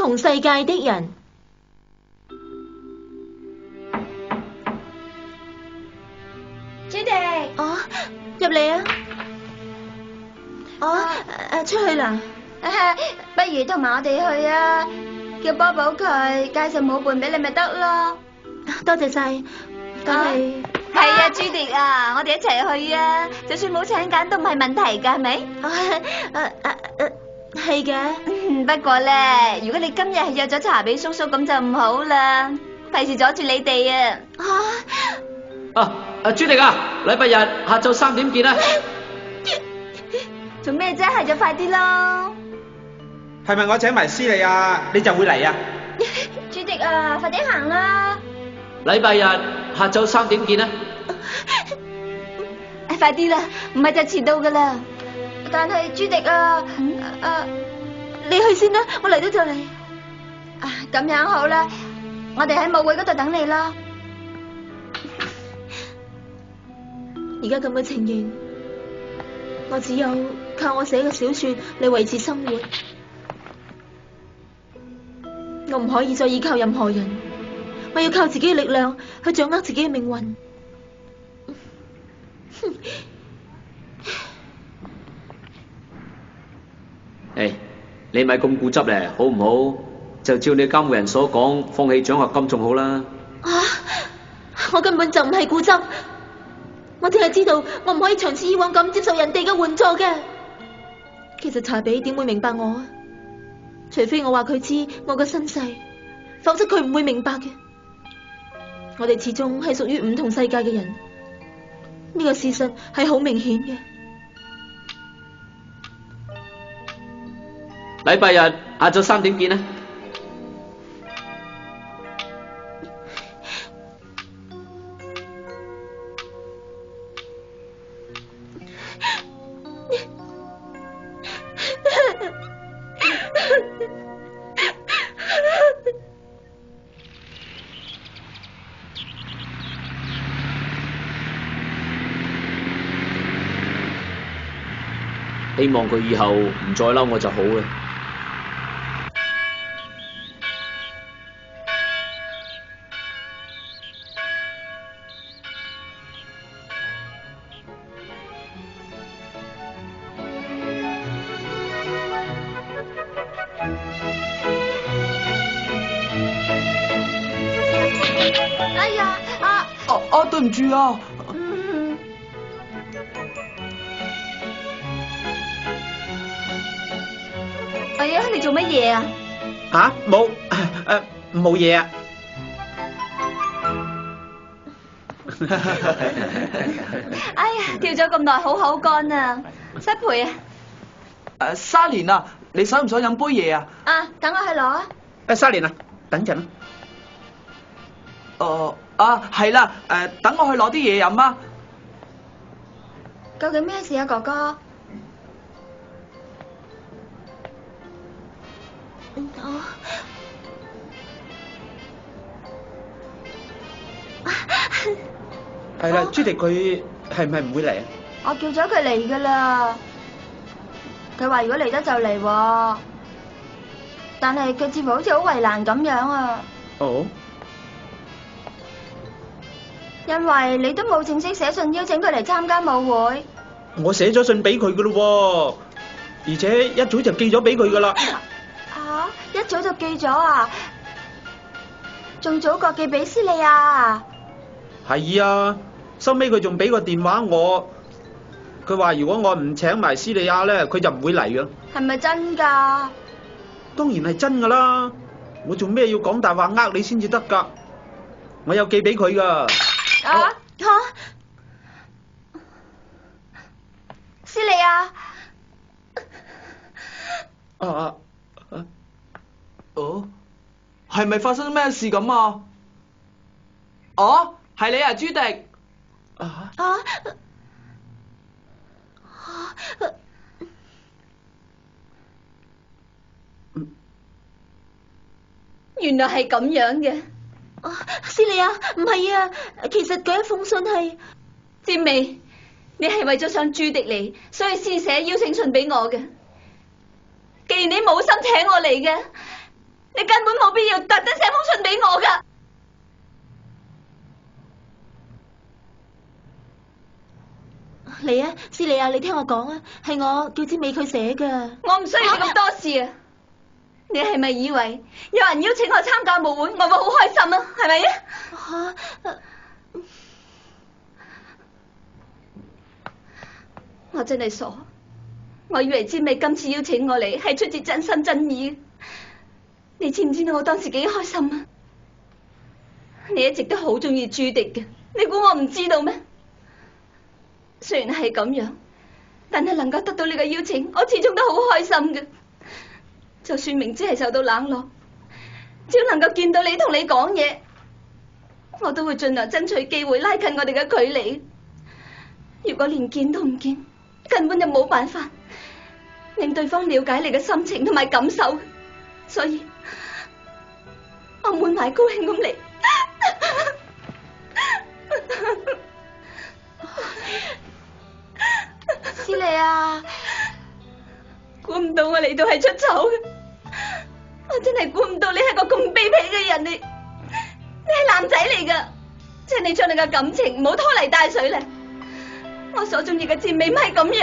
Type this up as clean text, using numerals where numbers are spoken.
同世界的人。朱迪，哦，入嚟啊！哦，出去啦。不如同埋我哋去啊！叫波寶佢介紹舞伴俾你咪得咯。多謝晒。但係係啊，朱迪啊，我哋一齊去啊！就算冇請柬都唔係問題㗎，係咪？係嘅。不過咧，如果你今日係約咗茶比叔叔咁就唔好啦，費事阻住你哋啊！朱迪啊，禮拜日下晝3點見啦。做咩啫？係就快啲咯！係咪我請埋斯利亞，你就會嚟啊？朱迪啊，快啲行啦！禮拜日下晝3點見啦。快啲啦，唔係就遲到噶啦。但係朱迪啊，你去先啦，我嚟到就嚟。咁樣好啦，我哋喺舞會嗰度等你啦。而家咁嘅情形，我只有靠我寫嘅小說嚟維持生活。我唔可以再依靠任何人，我要靠自己嘅力量去掌握自己嘅命運。你咪咁固執咧，好唔好？就照你監護人所講，放棄獎學金仲好啦。我根本就唔係固執，我淨係知道我唔可以長此以往咁接受人哋嘅援助嘅。其實茶比點會明白我啊？除非我話佢知我嘅身世，否則佢唔會明白嘅。我哋始終係屬於唔同世界嘅人，呢個事實係好明顯嘅。禮拜日下晝3點見啦。希望佢以後唔再嬲我就好啦。哎呀，對唔住啊！哎呀，你做乜嘢啊？冇嘢啊！哎呀，跳咗咁耐，好口乾啊！失陪啊！沙蓮啊，你想唔想飲杯嘢啊？等我去攞啊！沙蓮啊，等陣啊！係啦，等我去攞啲嘢飲啊！究竟咩事啊，哥哥？係啦，朱迪佢係咪唔會嚟啊？我叫咗佢嚟噶啦，佢話如果嚟得就嚟喎，但係佢似乎好似好為難咁樣啊。哦，因為你都冇正式寫信邀請佢嚟參加舞會。我寫咗信俾佢噶咯，而且一早就寄咗俾佢噶啦。一早就寄咗啊？仲早過寄俾斯利亞？係啊，收尾佢仲俾個電話我，佢話如果我唔請埋斯利亞咧，佢就唔會嚟噶。係咪真噶？當然係真噶啦，我做咩要講大話呃你先至得噶？我有寄俾佢噶。斯利亞。係咪發生咗咩事咁啊？係你啊，朱迪。原來係咁樣嘅。斯利亞，唔係啊，其實嗰一封信係知未？你係為咗想朱迪嚟，所以先寫邀請信俾我嘅。既然你冇心請我嚟嘅，你根本冇必要特登寫封信俾我噶。你啊，斯利亞，你聽我講啊，係我叫詹美佢寫噶。我唔需要你咁多事啊！你係咪以為有人邀請我參加舞會，我會好開心啊？係咪啊？我真係傻，我以為詹美今次邀請我嚟係出自真心真意。你知唔知道我當時幾開心啊？你一直都好中意朱迪嘅，你估我唔知道咩？雖然係咁樣，但係能夠得到你嘅邀請，我始終都好開心嘅。就算明知係受到冷落，只要能夠見到你同你講嘢，我都會盡量爭取機會拉近我哋嘅距離。如果連見都唔見，根本就冇辦法令對方了解你嘅心情同埋感受，所以我滿懷高興咁嚟。斯利亞，估唔到我嚟到係出醜嘅，我真係估唔到你係個咁卑鄙嘅人，你係男仔嚟噶，請你將你嘅感情唔好拖泥帶水咧。我所中意嘅甜美唔係咁樣。